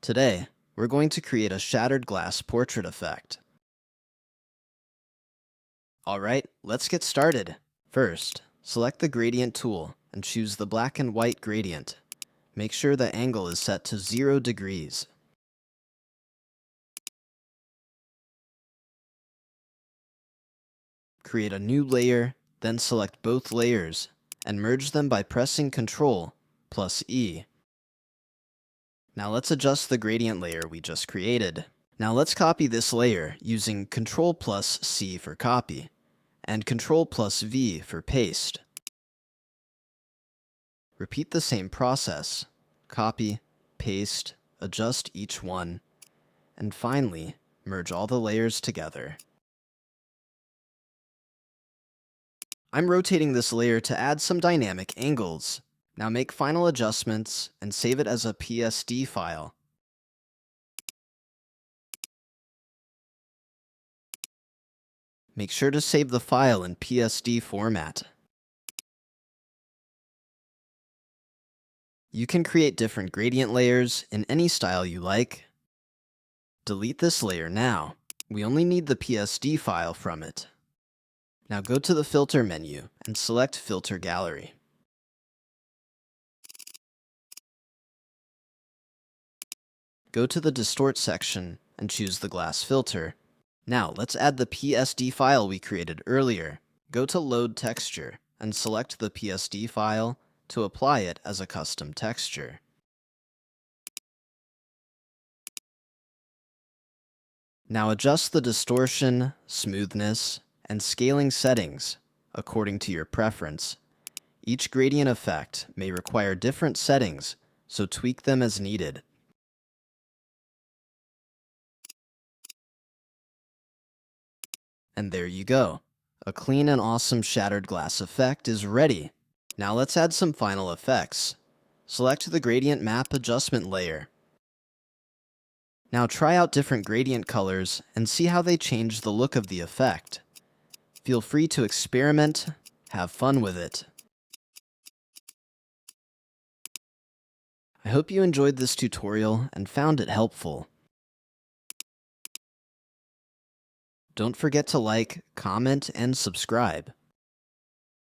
Today, we're going to create a shattered glass portrait effect. Alright, let's get started. First, select the gradient tool and choose the black and white gradient. Make sure the angle is set to 0 degrees. Create a new layer, then select both layers and merge them by pressing Ctrl plus E. Now let's adjust the gradient layer we just created. Now let's copy this layer using Ctrl plus C for copy and Ctrl plus V for paste. Repeat the same process. Copy, paste, adjust each one, and finally, merge all the layers together. I'm rotating this layer to add some dynamic angles. Now make final adjustments and save it as a PSD file. Make sure to save the file in PSD format. You can create different gradient layers in any style you like. Delete this layer now. We only need the PSD file from it. Now go to the Filter menu and select Filter Gallery. Go to the Distort section and choose the glass filter. Now let's add the PSD file we created earlier. Go to Load Texture and select the PSD file to apply it as a custom texture. Now adjust the distortion, smoothness, and scaling settings according to your preference. Each gradient effect may require different settings, so tweak them as needed. And there you go. A clean and awesome shattered glass effect is ready. Now let's add some final effects. Select the gradient map adjustment layer. Now try out different gradient colors and see how they change the look of the effect. Feel free to experiment, have fun with it. I hope you enjoyed this tutorial and found it helpful. Don't forget to like, comment, and subscribe.